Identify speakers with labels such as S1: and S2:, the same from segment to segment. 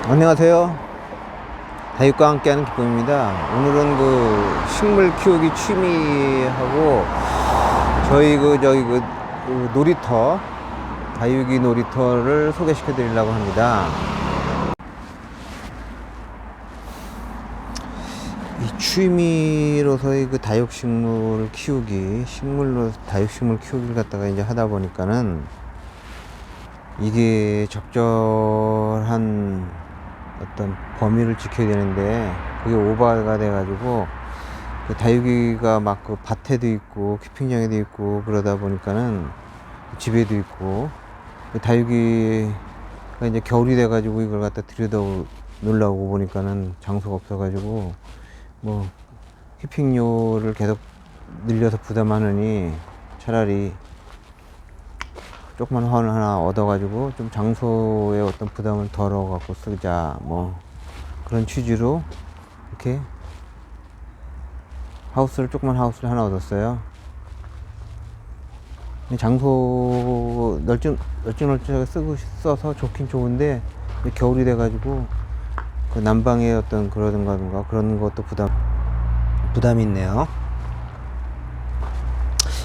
S1: 안녕하세요. 다육과 함께하는 기쁨입니다. 오늘은 식물 키우기 취미하고 저희 놀이터, 다육이 놀이터를 소개시켜 드리려고 합니다. 이 취미로서의 다육식물 키우기, 다육식물 키우기를 갖다가 이제 하다 보니까는 이게 적절한 어떤 범위를 지켜야 되는데 그게 오버가 돼가지고 다육이가 막 밭에도 있고 키핑장에도 있고 그러다 보니까는 집에도 있고 다육이가 이제 겨울이 돼가지고 이걸 갖다 들여다 놓으려고 보니까는 장소가 없어가지고 키핑료를 계속 늘려서 부담하느니 차라리 조그만 화분을 하나 얻어가지고 좀 장소에 어떤 부담을 덜어갖고 쓰자 그런 취지로 이렇게 조그만 하우스를 하나 얻었어요. 장소 널찍널찍하게 써서 좋긴 좋은데 겨울이 돼가지고 난방의 어떤 그런 것도 부담이 있네요.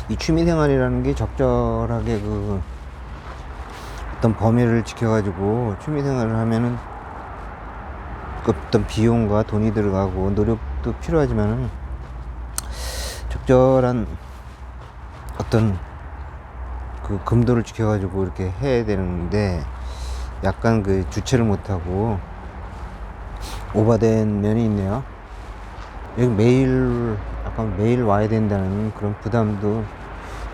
S1: 이 취미생활이라는 게 적절하게 어떤 범위를 지켜가지고 취미생활을 하면은 어떤 비용과 돈이 들어가고 노력도 필요하지만은 적절한 어떤 금도를 지켜가지고 이렇게 해야 되는데 약간 주체를 못하고 오버된 면이 있네요. 여기 매일 와야 된다는 그런 부담도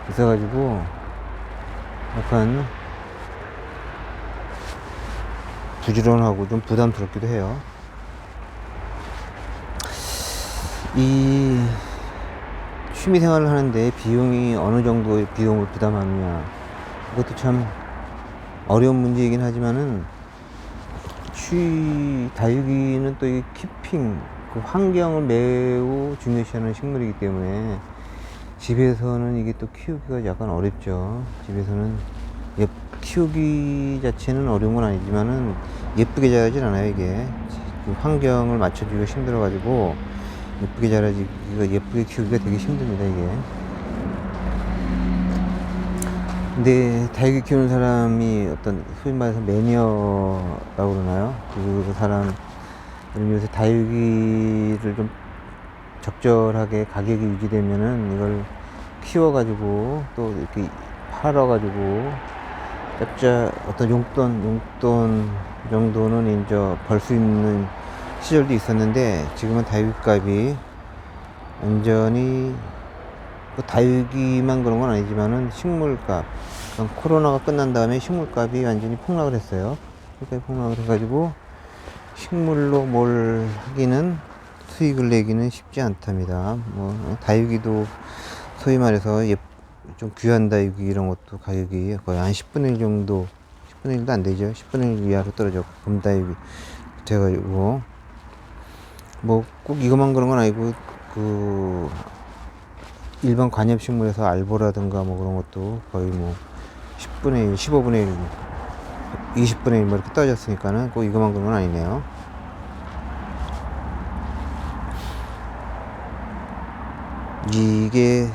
S1: 있어가지고 약간 부지런하고 좀 부담스럽기도 해요. 이 취미생활을 하는데 비용이 어느 정도의 비용을 부담하느냐, 그것도 참 어려운 문제이긴 하지만은 다육이는 또 이 키핑, 환경을 매우 중요시하는 식물이기 때문에 집에서는 이게 또 키우기가 약간 어렵죠. 집에서는 키우기 자체는 어려운 건 아니지만은 예쁘게 자라진 않아요. 이게 환경을 맞춰주기가 힘들어가지고 예쁘게 키우기가 되게 힘듭니다. 이게. 근데 다육이 키우는 사람이 어떤 소위 말해서 매니어라고 그러나요? 그 사람 요새 다육이를 좀 적절하게 가격이 유지되면은 이걸 키워가지고 또 이렇게 팔아가지고 어떤 용돈 정도는 이제 벌 수 있는 시절도 있었는데 지금은 다육값이 완전히 다육이만 그런 건 아니지만은 식물값, 코로나가 끝난 다음에 식물값이 완전히 폭락을 했어요. 폭락을 해가지고 식물로 뭘 하기는, 수익을 내기는 쉽지 않답니다. 다육이도 소위 말해서 좀 귀한 다육이 이런 것도 가격이 거의 한 10분의 1 정도, 10분의 1도 안 되죠. 10분의 1 이하로 떨어져. 금다육이 돼가지고 꼭 이것만 그런 건 아니고 일반 관엽식물에서 알보라든가 그런 것도 거의 10분의 1, 15분의 1, 20분의 1 이렇게 떨어졌으니까는 꼭 이것만 그런 건 아니네요. 이게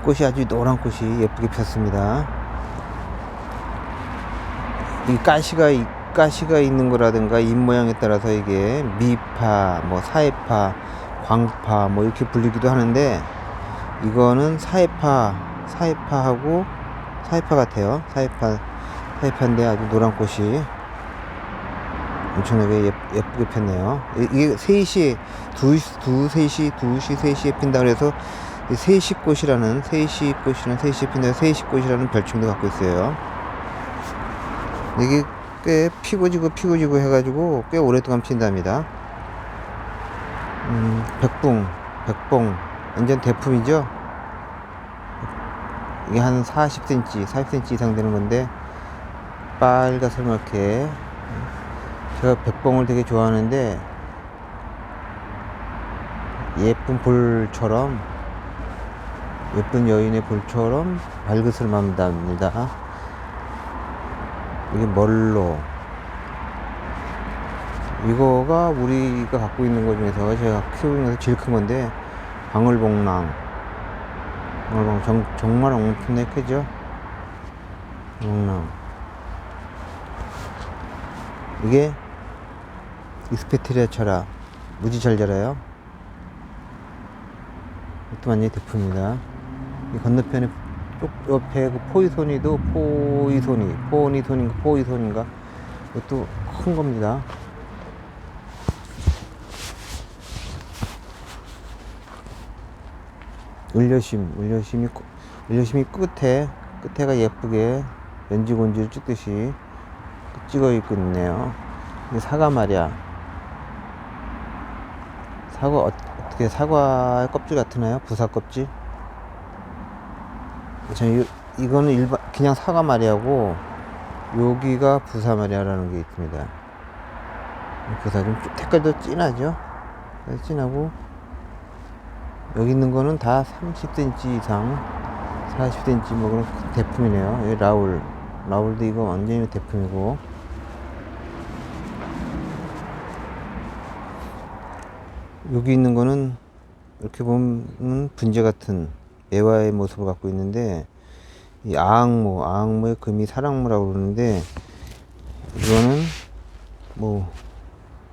S1: 꽃이 아주 노란 꽃이 예쁘게 폈습니다. 이 가시가 있는 거라든가 잎 모양에 따라서 이게 미파, 사해파, 광파 이렇게 불리기도 하는데 이거는 사해파하고 사해파 같아요. 사해파인데 아주 노란 꽃이 엄청나게 예쁘게 폈네요. 이게 3시에 2시 핀다 그래서 세시꽃이라는 별칭도 갖고 있어요. 이게 꽤 피고 지고 해가지고 꽤 오랫동안 핀답니다. 백봉 완전 대품이죠. 이게 한 40cm 이상 되는 건데 빨갛게. 제가 백봉을 되게 좋아하는데 예쁜 여인의 볼처럼 발그스름합니다. 이게 멀로. 이거가 우리가 갖고 있는 것 중에서 제가 키우고 있는 것에서 제일 큰 건데, 방울복랑. 정말 엄청나게 크죠? 복랑. 이게 이스페테리아 철아. 무지 잘 자라요. 이것도 완전히 대품입니다. 이 건너편에 쪽 옆에 그 포이손인가? 이것도 큰 겁니다. 울려심이 끝에가 예쁘게 연지곤지를 찍듯이 찍어 있고 있네요. 이게 사과 말이야. 어떻게 사과 껍질 같으나요? 부사 껍질? 이거는 그냥 사과 말이하고, 여기가 부사 말이야라는 게 있습니다. 부사 좀 색깔도 진하죠? 진하고, 여기 있는 거는 다 30cm 이상, 40cm 뭐 그런 대품이네요. 여기 라울도 이거 완전히 대품이고, 여기 있는 거는 이렇게 보면 분재 같은 애와의 모습을 갖고 있는데, 이 아악모의 금이 사랑모라고 그러는데, 이거는 뭐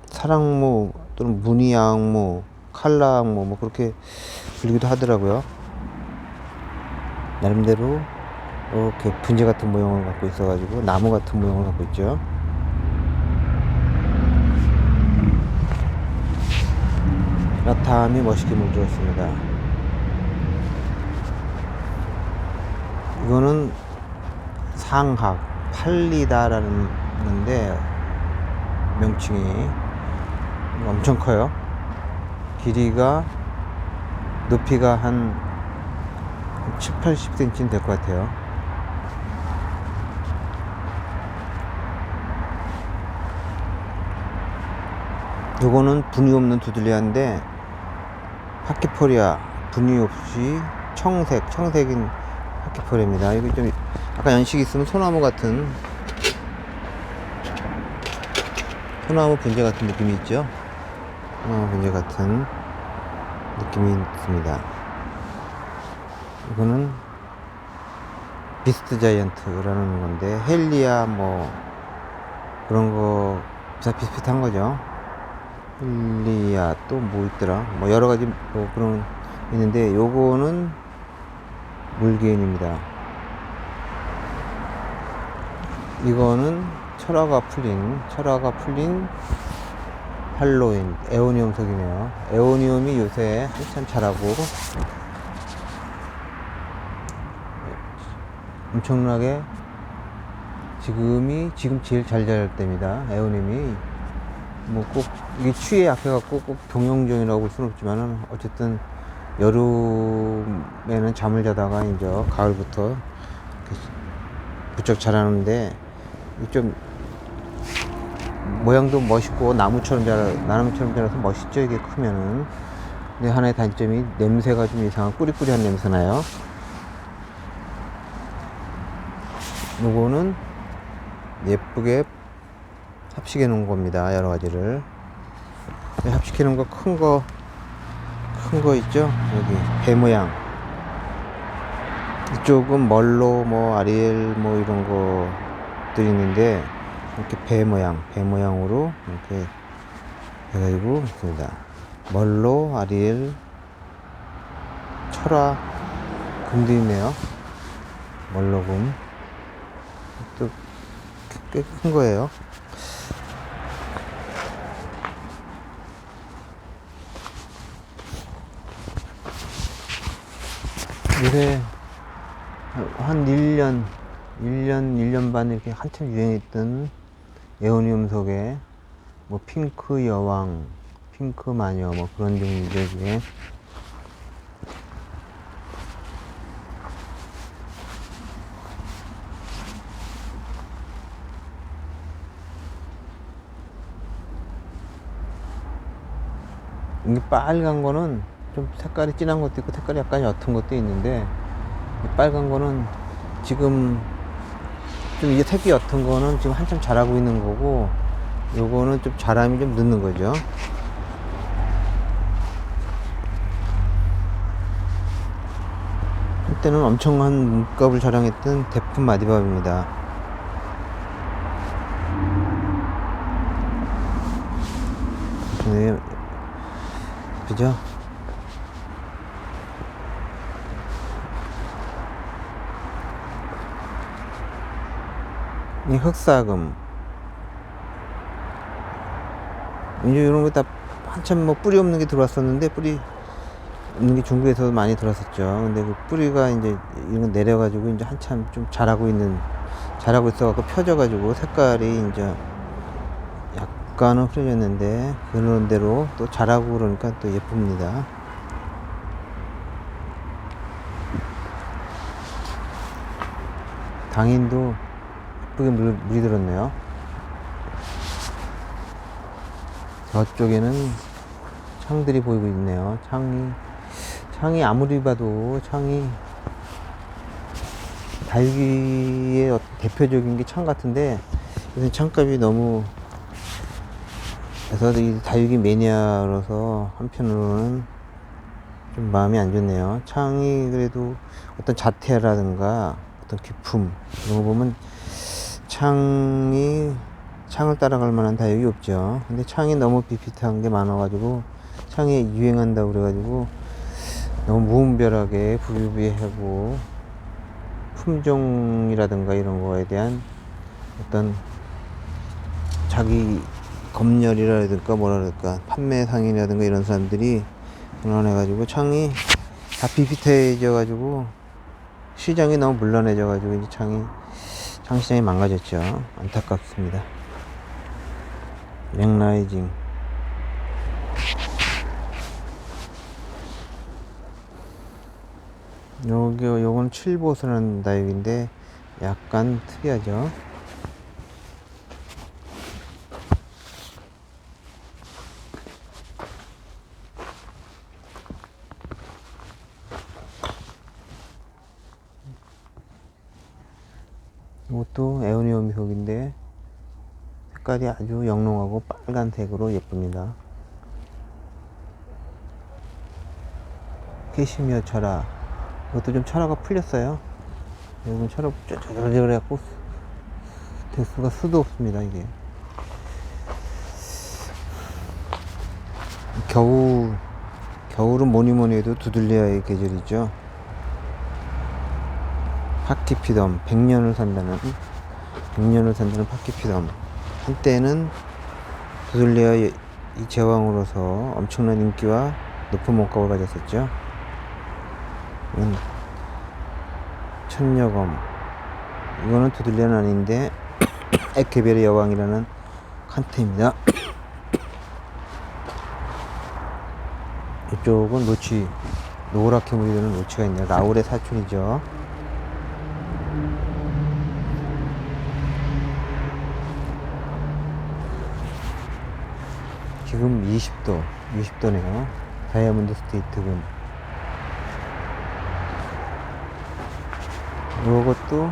S1: 사랑모 또는 무늬 아악모, 칼라 아악모 뭐 그렇게 불리기도 하더라고요. 나름대로 이렇게 분재 같은 모형을 갖고 있어가지고, 나무 같은 모형을 갖고 있죠. 라탐이 멋있게 물들었습니다. 이거는 상학, 팔리다라는 건데, 명칭이 엄청 커요. 높이가 한 70-80cm 될 것 같아요. 요거는 분이 없는 두들리아인데, 하키포리아, 분이 없이 청색인 하키포리아입니다. 이거 좀 약간 연식이 있으면 소나무 분재 같은 느낌이 있죠? 소나무 분재 같은 느낌이 있습니다. 이거는 비스트 자이언트라는 건데, 헬리아 뭐 그런 거 비슷비슷한 거죠. 헬리아 또 뭐 있더라, 뭐 여러 가지 뭐 그런 있는데, 요거는 물개인입니다. 이거는 철화가 풀린 할로윈 에오니움석이네요. 에오니움이 요새 한참 자라고 엄청나게 지금 제일 잘 자랄 때입니다. 에오니움이 뭐 꼭 이게 추위에 약해갖고 꼭 병용종이라고 볼 수는 없지만은, 어쨌든 여름에는 잠을 자다가 이제 가을부터 부쩍 자라는데, 좀 모양도 멋있고 나무처럼 자라서 멋있죠, 이게 크면은. 근데 하나의 단점이 냄새가 좀 이상한 꾸리꾸리한 냄새 나요. 요거는 예쁘게 합식해 놓은 겁니다. 여러 가지를 합식해 놓은 거, 큰 거 있죠? 여기 배 모양. 이쪽은 멀로 뭐 아리엘 뭐 이런 것들이 있는데, 이렇게 배 모양으로 이렇게 해가지고 있습니다. 멀로, 아리엘, 철화, 금도 있네요. 멀로금. 또 꽤 큰 거예요. 요새 한 1년 반 이렇게 한참 유행했던 에오니움석에 뭐 핑크 여왕, 핑크 마녀 뭐 그런 종류들 중에 이게 빨간 거는 좀 색깔이 진한 것도 있고 색깔이 약간 옅은 것도 있는데, 빨간 거는 지금 좀 이게 색이 옅은 거는 지금 한참 자라고 있는 거고, 요거는 좀 자람이 좀 늦는 거죠. 한때는 엄청난 몸값을 자랑했던 대품 마디밥입니다. 네, 그죠? 이 흑사금 이제 이런 거 다 한참 뭐 뿌리 없는 게 들어왔었는데, 뿌리 없는 게 중국에서 많이 들어왔었죠. 근데 그 뿌리가 이제 이런 거 내려가지고 이제 한참 좀 자라고 있어갖고 펴져가지고 색깔이 이제 약간은 흐려졌는데, 그런 대로 또 자라고 그러니까 또 예쁩니다. 당인도 예쁘게 물이 들었네요. 저쪽에는 창들이 보이고 있네요. 창이 아무리 봐도 다육이의 어떤 대표적인 게 창 같은데, 요새 창값이 너무, 그래서 이 다육이 매니아로서 한편으로는 좀 마음이 안 좋네요. 창이 그래도 어떤 자태라든가 어떤 기품 이런 거 보면 창을 따라갈 만한 다육이 없죠. 근데 창이 너무 비슷한 게 많아가지고, 창이 유행한다고 그래가지고 너무 무분별하게 부비부비하고, 품종이라든가 이런 거에 대한 어떤 자기 검열이라든가 뭐라 그럴까, 판매 상인이라든가 이런 사람들이 불안해가지고 창이 다 비슷해져가지고 시장이 너무 물란해져가지고 이제 창 시장이 망가졌죠. 안타깝습니다. 맥라이징 요건 7보스라는 다육인데 약간 특이하죠. 이것도 에오니오 미속인데 색깔이 아주 영롱하고 빨간색으로 예쁩니다. 캐시미어 철화, 이것도 좀 철화가 풀렸어요. 여러분 철화 쩌저저저 해갖고 대수가 수도 없습니다. 이게 겨울은 뭐니 해도 두들레아의 계절이죠. 파키피덤, 100년을 산다는 파키피덤. 한때는 두들레아의 이 제왕으로서 엄청난 인기와 높은 몸값을 가졌었죠. 천녀검, 이거는 두들레아는 아닌데 에케베르 여왕이라는 칸테입니다. 이쪽은 노랗게 물이 드는 노치가 있네요. 라울의 사촌이죠. 지금 20도네요. 다이아몬드 스테이트금. 이것도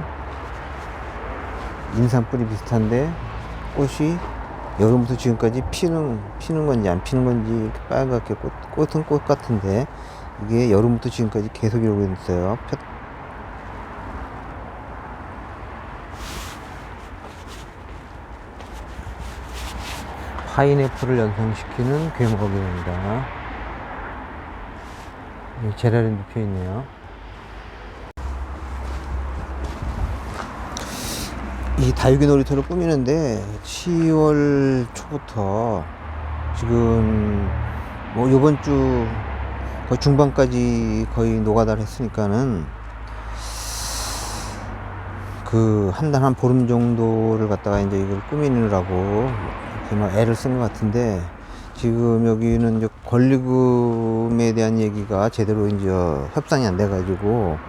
S1: 인삼뿌리 비슷한데 꽃이 여름부터 지금까지 피는 건지 안 피는 건지 이렇게 빨갛게 꽃은 꽃 같은데, 이게 여름부터 지금까지 계속 이러고 있어요. 파인애플을 연상시키는 괴목입니다. 제라늄도 펴있네요. 이 다육이 놀이터를 꾸미는데 10월 초부터 지금 뭐 요번 주 거의 중반까지 거의 노가다를 했으니까는 그 한 달 한 보름 정도를 갖다가 이제 이걸 꾸미느라고 정말 애를 쓴 것 같은데, 지금 여기는 이제 권리금에 대한 얘기가 제대로 이제 협상이 안 돼가지고,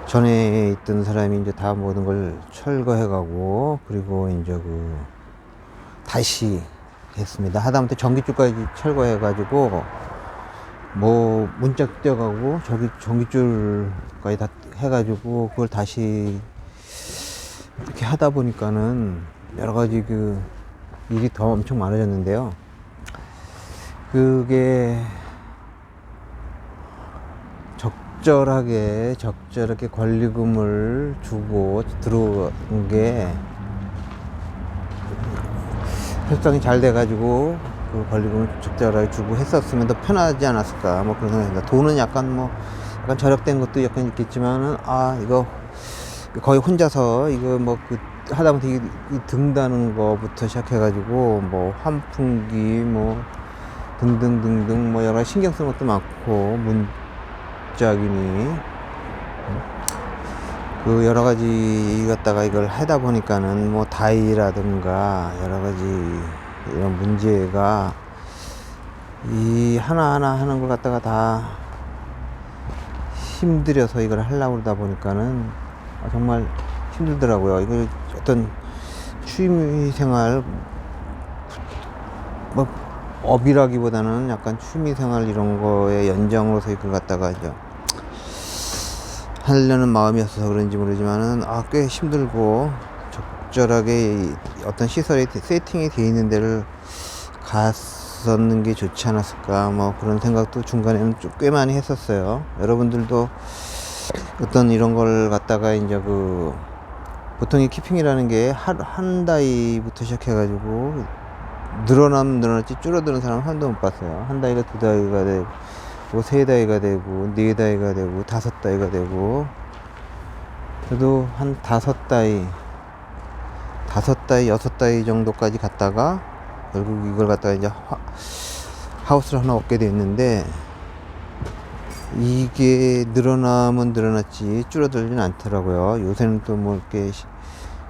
S1: 전에 있던 사람이 이제 다 모든 걸 철거해가고, 그리고 이제 다시 했습니다. 하다못해 전기줄까지 철거해가지고, 뭐, 문짝 떼어가고, 전기줄까지 다 해가지고, 그걸 다시 이렇게 하다 보니까는 여러 가지 그 일이 더 엄청 많아졌는데요. 그게 적절하게 권리금을 주고 들어온 게 협상이 잘 돼가지고 그 권리금을 적절하게 주고 했었으면 더 편하지 않았을까, 뭐 그런 생각입니다. 돈은 약간 절약된 것도 약간 있겠지만은, 이거 거의 혼자서 이거 그 하다 보면 이 등다는 거부터 시작해가지고 환풍기 등등등등 여러 가지 신경 쓰는 것도 많고, 문짝이니 그 여러 가지 갖다가 이걸 하다 보니까는 다이라든가 여러 가지 이런 문제가 이 하나하나 하는 걸 갖다가 다 힘들여서 이걸 하려고 그러다 보니까는 정말 힘들더라고요. 이걸 어떤 취미생활 업이라기보다는 약간 취미생활 이런 거에 연장으로서 이걸 갖다가 이제 하려는 마음이었어서 그런지 모르지만은 꽤 힘들고, 적절하게 어떤 시설이 세팅이 되어 있는 데를 갔었는 게 좋지 않았을까, 그런 생각도 중간에는 꽤 많이 했었어요. 여러분들도 어떤 이런 걸 갖다가 이제 보통 이 키핑이라는 게 한 다이부터 시작해가지고 늘어나면 늘어났지 줄어드는 사람 한 번도 못 봤어요. 한 다이가 두 다이가 되고, 세 다이가 되고, 네 다이가 되고, 다섯 다이가 되고. 그래도 한 다섯 다이, 여섯 다이 정도까지 갔다가 결국 이걸 갖다가 이제 하우스를 하나 얻게 됐는데, 이게 늘어나면 늘어났지 줄어들지는 않더라고요. 요새는 또 이렇게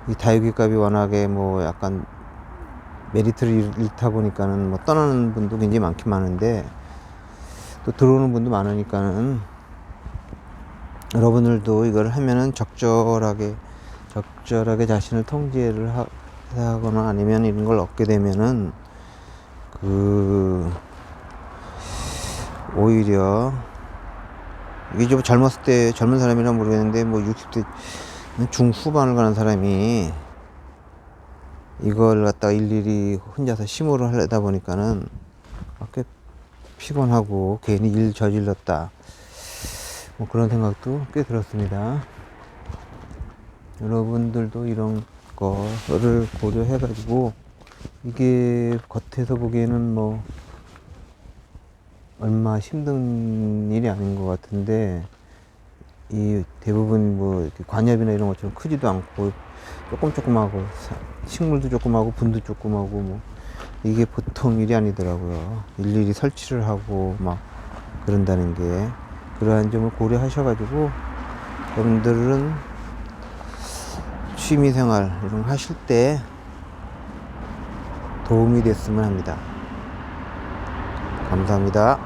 S1: 이 다육이 값이 워낙에 약간 메리트를 잃다 보니까는 떠나는 분도 굉장히 많긴 많은데, 또 들어오는 분도 많으니까는 여러분들도 이걸 하면은 적절하게 자신을 통제를 하거나 아니면 이런 걸 얻게 되면은 오히려 이게 좀 젊었을 때 젊은 사람이라 모르겠는데 60대 중후반을 가는 사람이 이걸 갖다가 일일이 혼자서 심호를 하려다 보니까는 꽤 피곤하고 괜히 일 저질렀다, 그런 생각도 꽤 들었습니다. 여러분들도 이런 거를 고려해 가지고, 이게 겉에서 보기에는 얼마 힘든 일이 아닌 것 같은데, 이 대부분 이렇게 관엽이나 이런 것처럼 크지도 않고 조금하고, 식물도 조금하고 분도 조금하고 이게 보통 일이 아니더라고요. 일일이 설치를 하고 그런다는 게, 그러한 점을 고려하셔가지고 여러분들은 취미생활 이런 거 하실 때 도움이 됐으면 합니다. 감사합니다.